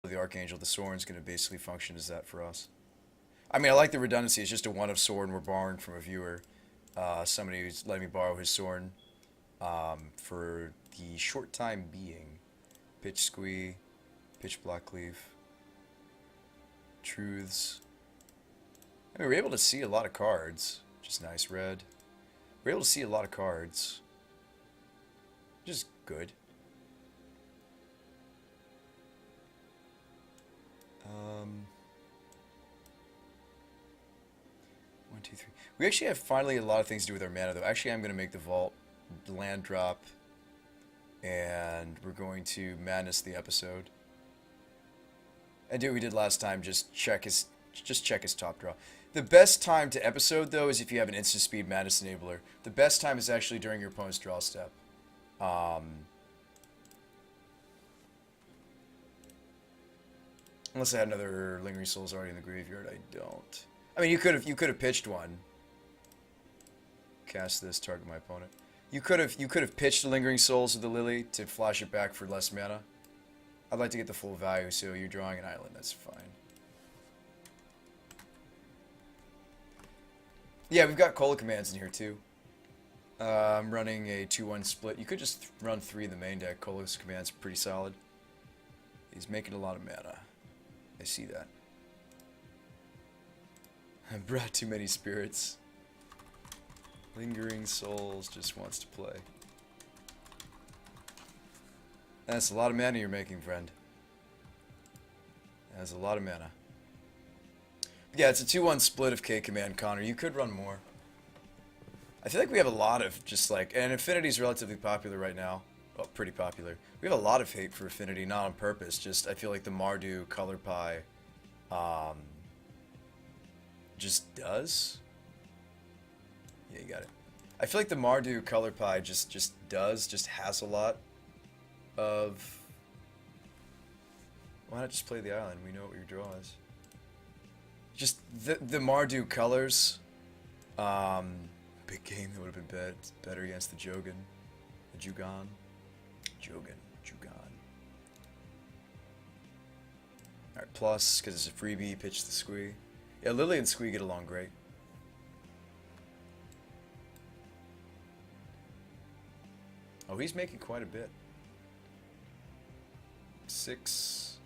the Archangel, the Soren's going to basically function as that for us. I mean, I like the redundancy. It's just a one of Soren we're borrowing from a viewer. Somebody who's letting me borrow his Soren for the short time being. Pitch Squee, Pitch Blackleaf, Truths. I mean, we're able to see a lot of cards, which is nice. Red. We're able to see a lot of cards, which is good. One, two, three. We actually have finally a lot of things to do with our mana, though. Actually, I'm going to make the vault land drop, and we're going to madness the episode. And do what we did last time. Just check his top draw. The best time to episode, though, is if you have an instant speed madness enabler. The best time is actually during your opponent's draw step. Unless I had another Lingering Souls already in the graveyard, I don't. I mean, you could have pitched one. Cast this, target my opponent. You could have pitched the Lingering Souls of the Lily to flash it back for less mana. I'd like to get the full value, so you're drawing an island. That's fine. Yeah, we've got Cola commands in here too. I'm running a 2-1 split. You could just run 3 in the main deck. Cola's command's pretty solid. He's making a lot of mana. I see that. I brought too many spirits. Lingering Souls just wants to play. That's a lot of mana you're making, friend. That's a lot of mana. Yeah, it's a 2-1 split of K command, Connor. You could run more. I feel like we have a lot of just like, and Affinity's relatively popular right now. Well, pretty popular. We have a lot of hate for Affinity, not on purpose. Just I feel like the Mardu Color Pie, just does. Yeah, you got it. I feel like the Mardu Color Pie just has a lot of. Why not just play the island? We know what your draw is. Just the Mardu colors. Big game that would have been better against the Jogan. The Jugon. Jugon. Alright, plus, because it's a freebie, pitch the Squee. Yeah, Lily and Squee get along great. Oh, he's making quite a bit. 6.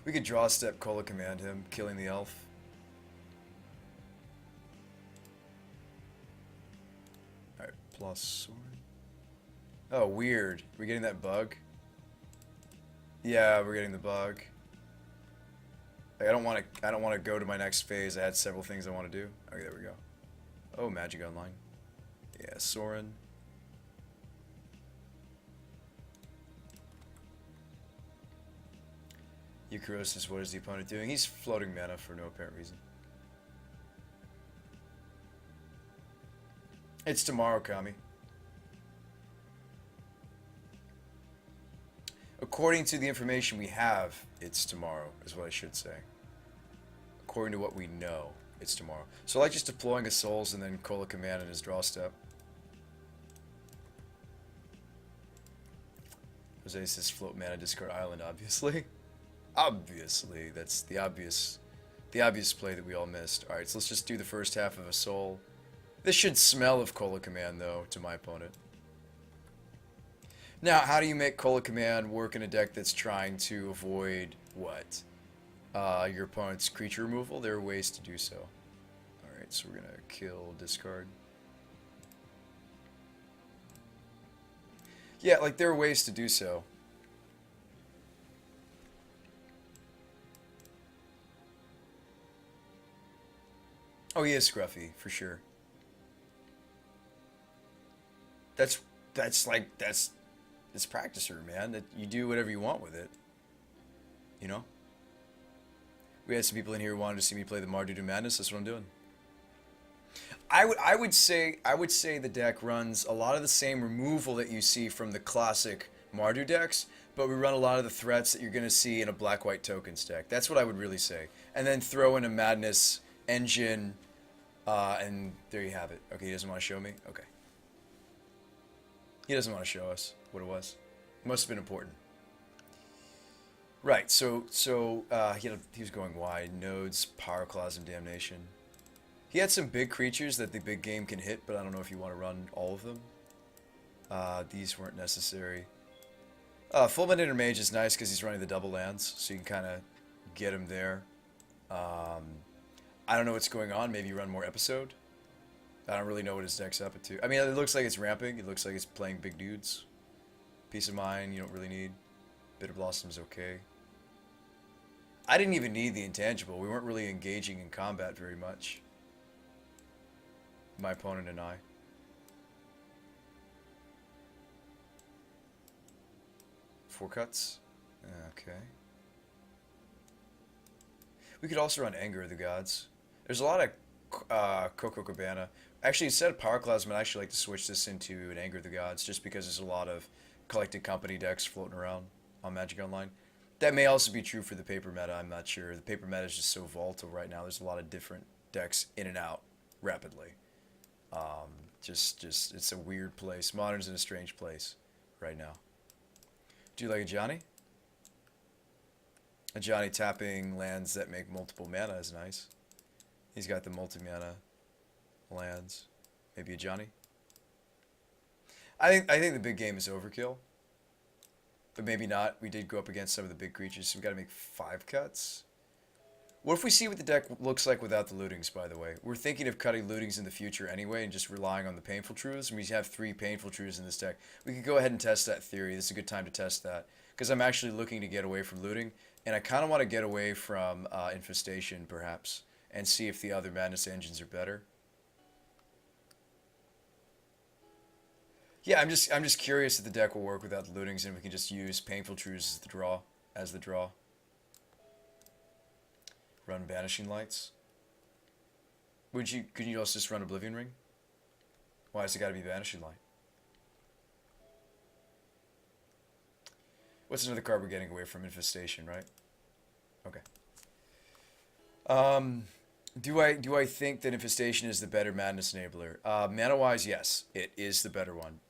We could draw step Cola command him, killing the elf. Alright, plus sword. Oh, weird. We're getting that bug? Yeah, we're getting the bug. Like, I don't want to go to my next phase. I had several things I want to do. Okay, there we go. Oh, Magic Online. Yeah, Soren. Eucharosis, what is the opponent doing? He's floating mana for no apparent reason. It's tomorrow, Kami. According to the information we have, it's tomorrow, is what I should say. According to what we know, it's tomorrow. So I like just deploying a Souls and then Cola command in his draw step. Jose says float mana, discard island, obviously. Obviously, that's the obvious play that we all missed. Alright, so let's just do the first half of a Soul. This should smell of Cola command, though, to my opponent. Now, how do you make Cola command work in a deck that's trying to avoid what? Your opponent's creature removal? There are ways to do so. Alright, so we're gonna kill, discard. Yeah, like there are ways to do so. Oh, he is scruffy, for sure. That's practicer, man. That you do whatever you want with it. You know? We had some people in here who wanted to see me play the Mardu Madness. That's what I'm doing. I would say the deck runs a lot of the same removal that you see from the classic Mardu decks, but we run a lot of the threats that you're going to see in a black-white tokens deck. That's what I would really say. And then throw in a Madness engine, and there you have it. Okay, he doesn't want to show me? Okay. He doesn't want to show us what it was. It must have been important. Right, he was going wide. Nodes, Power Claws, and Damnation. He had some big creatures that the big game can hit, but I don't know if you want to run all of them. These weren't necessary. Fulminator Mage is nice because he's running the double lands, so you can kind of get him there. I don't know what's going on. Maybe you run more Episode. I don't really know what his deck's up to. I mean, it looks like it's ramping. It looks like it's playing big dudes. Peace of Mind, you don't really need. Bitter Blossom's okay. I didn't even need the intangible. We weren't really engaging in combat very much. My opponent and I. Four cuts. Okay. We could also run Anger of the Gods. There's a lot of Coco Cabana. Actually, instead of Power Plasma, I'd actually like to switch this into an Anger of the Gods, just because there's a lot of collected company decks floating around on Magic Online. That may also be true for the paper meta, I'm not sure. The paper meta is just so volatile right now. There's a lot of different decks in and out rapidly. It's a weird place. Modern's in a strange place right now. Do you like a Johnny? A Johnny tapping lands that make multiple mana is nice. He's got the multi-mana lands. Maybe a Johnny? I think the big game is overkill. But maybe not. We did go up against some of the big creatures, so we got to make 5 cuts. What if we see what the deck looks like without the lootings, by the way? We're thinking of cutting lootings in the future anyway and just relying on the Painful Truths. And we have 3 Painful Truths in this deck. We could go ahead and test that theory. This is a good time to test that. Because I'm actually looking to get away from looting. And I kind of want to get away from Infestation, perhaps. And see if the other Madness engines are better. Yeah, I'm just curious if the deck will work without the lootings and we can just use Painful Truths as the draw. Run Banishing Lights. Could you also just run Oblivion Ring? Why has it got to be Vanishing Light? What's another card we're getting away from? Infestation, right? Okay. Do I think that Infestation is the better Madness Enabler? Mana-wise, yes. It is the better one.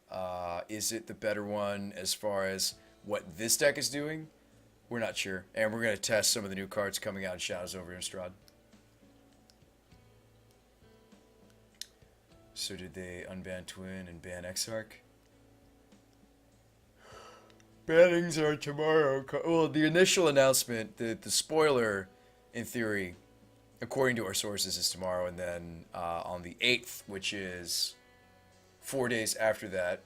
Is it the better one as far as what this deck is doing? We're not sure. And we're going to test some of the new cards coming out in Shadows over Innistrad. So did they unban Twin and ban Exarch? Bannings are tomorrow. Well, the initial announcement, the spoiler, in theory, according to our sources, is tomorrow. And then on the 8th, which is 4 days after that,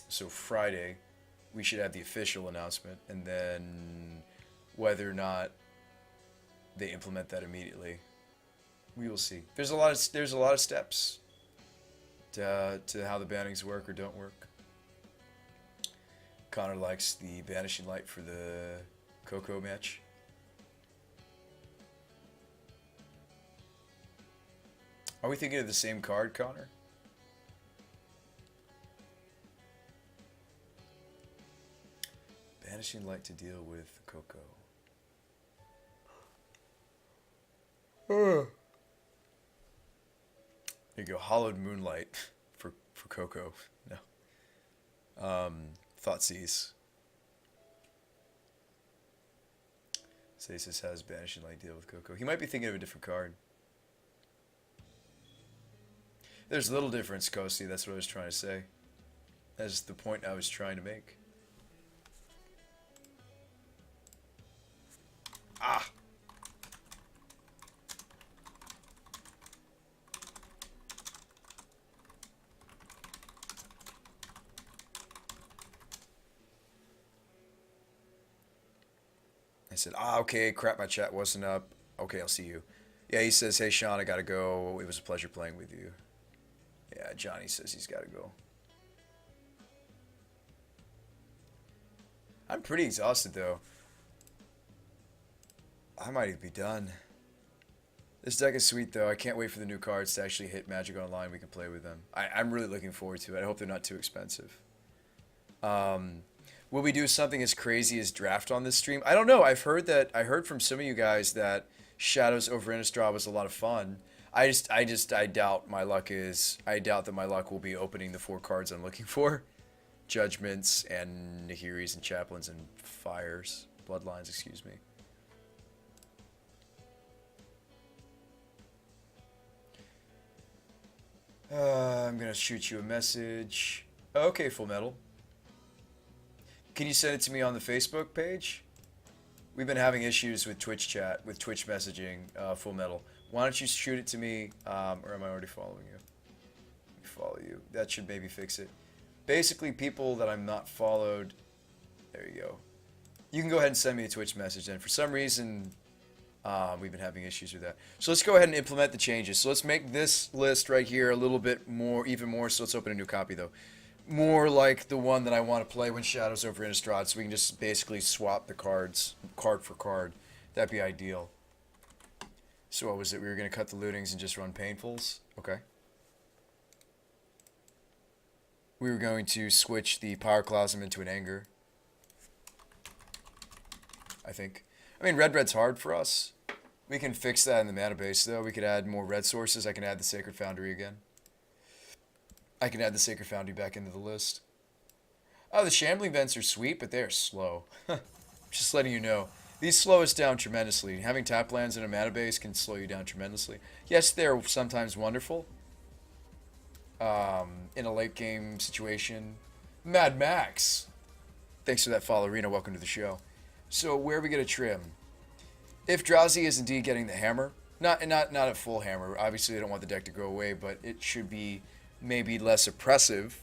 so Friday, we should have the official announcement. And then whether or not they implement that immediately, we will see. There's a lot of steps to how the bannings work or don't work. Connor likes the Vanishing Light for the Coco match. Are we thinking of the same card, Connor? Vanishing Light to deal with Coco. There you go. Hollowed Moonlight for Coco. No. Thoughtseize. Stasis has Banishing Light deal with Coco. He might be thinking of a different card. There's little difference, Kosi. That's what I was trying to say. That's the point I was trying to make. Ah! I said, okay, crap, my chat wasn't up. Okay, I'll see you. Yeah, he says, hey, Sean, I gotta go. It was a pleasure playing with you. Yeah, Johnny says he's gotta go. I'm pretty exhausted, though. I might even be done. This deck is sweet, though. I can't wait for the new cards to actually hit Magic Online. We can play with them. I'm really looking forward to it. I hope they're not too expensive. Will we do something as crazy as draft on this stream? I don't know. I heard from some of you guys that Shadows over Innistrad was a lot of fun. I doubt my luck is. I doubt that my luck will be opening the 4 cards I'm looking for. Judgments and Nahiris and Chaplains and Fires. Bloodlines, excuse me. I'm gonna shoot you a message. Okay, Full Metal. Can you send it to me on the Facebook page? We've been having issues with Twitch chat, with Twitch messaging, Full Metal. Why don't you shoot it to me, or am I already following you? Let me follow you. That should maybe fix it. Basically, people that I'm not followed, there you go. You can go ahead and send me a Twitch message then. For some reason, we've been having issues with that. So let's go ahead and implement the changes. So let's make this list right here a little bit more, even more, so let's open a new copy though. More like the one that I want to play when Shadow's over Innistrad, so we can just basically swap the cards, card for card. That'd be ideal. So what was it? We were going to cut the lootings and just run painfuls? Okay. We were going to switch the Pyroclasm into an Anger. I think. I mean, red's hard for us. We can fix that in the mana base, though. We could add more red sources. I can add the Sacred Foundry again. I can add the Sacred Foundry back into the list. Oh, the Shambling Vents are sweet, but they are slow. Just letting you know. These slow us down tremendously. Having tap lands in a mana base can slow you down tremendously. Yes, they're sometimes wonderful. In a late game situation. Mad Max! Thanks for that follow, Rena. Welcome to the show. So, where are we going to trim? If Drowsy is indeed getting the hammer, not a full hammer. Obviously, I don't want the deck to go away, but it should be maybe less oppressive.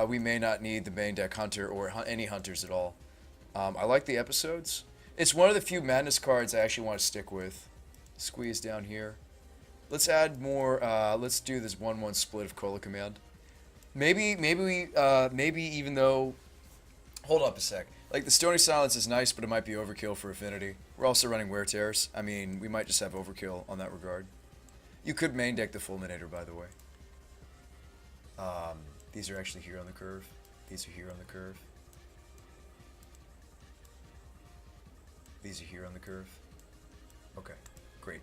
We may not need the main deck Hunter or any Hunters at all. I like the episodes. It's one of the few Madness cards I actually want to stick with. Squeeze down here. Let's add more. Let's do this 1/1 split of Cola Command. Maybe even though. Hold up a sec. Like the Stony Silence is nice, but it might be overkill for Affinity. We're also running Wear Tears. I mean, we might just have overkill on that regard. You could main deck the Fulminator, by the way. These are actually here on the curve. These are here on the curve. These are here on the curve. Okay, great.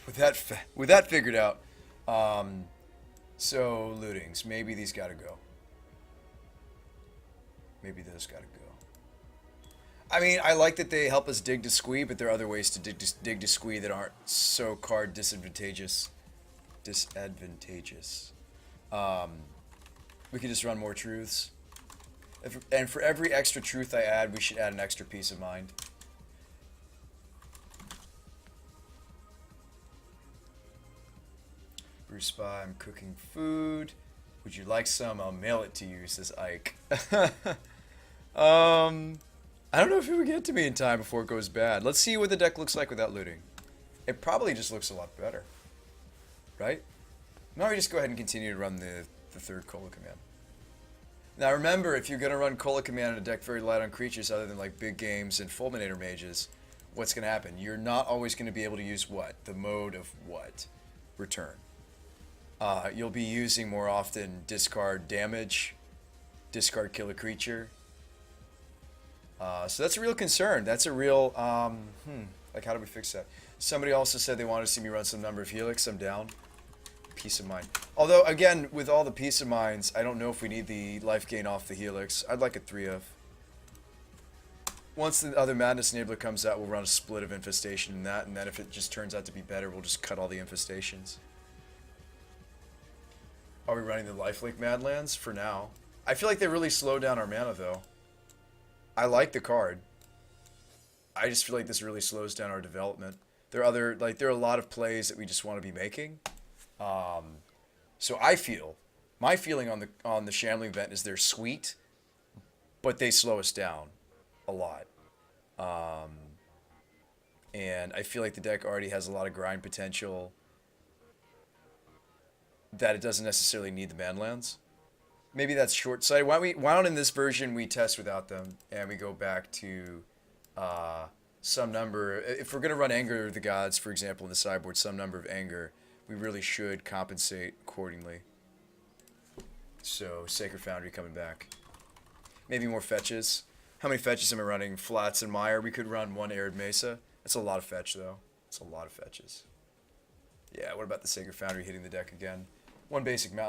With that figured out, so lootings. Maybe these gotta go. Maybe those gotta go. I mean, I like that they help us dig to squee, but there are other ways to dig to squee that aren't so card disadvantageous. We could just run more truths. And for every extra truth I add, we should add an extra peace of mind. Brew Spy, I'm cooking food. Would you like some? I'll mail it to you, says Ike. I don't know if it would get to me in time before it goes bad. Let's see what the deck looks like without looting. It probably just looks a lot better. Right? Now we just go ahead and continue to run the third Cola Command. Now remember, if you're going to run Cola Command in a deck very light on creatures other than like big games and Fulminator Mages, what's going to happen? You're not always going to be able to use what? The mode of what? Return. You'll be using more often discard damage, discard kill a creature. So that's a real concern. That's a real, like how do we fix that? Somebody also said they wanted to see me run some number of Helix. I'm down. Peace of mind. Although, again, with all the peace of minds, I don't know if we need the life gain off the Helix. I'd like a 3 of. Once the other Madness Enabler comes out, we'll run a split of Infestation in that, and then if it just turns out to be better, we'll just cut all the Infestations. Are we running the Lifelink Madlands? For now. I feel like they really slow down our mana, though. I like the card. I just feel like this really slows down our development. There are there are a lot of plays that we just want to be making. So I feel, my feeling on the Shambling Vent is they're sweet, but they slow us down a lot. And I feel like the deck already has a lot of grind potential that it doesn't necessarily need the Manlands. Maybe that's short-sighted. Why don't in this version we test without them and we go back to some number. If we're going to run Anger of the Gods, for example, in the sideboard, some number of Anger, we really should compensate accordingly. So, Sacred Foundry coming back. Maybe more fetches. How many fetches am I running? Flats and Mire. We could run one Arid Mesa. That's a lot of fetch, though. It's a lot of fetches. Yeah, what about the Sacred Foundry hitting the deck again? One basic mountain.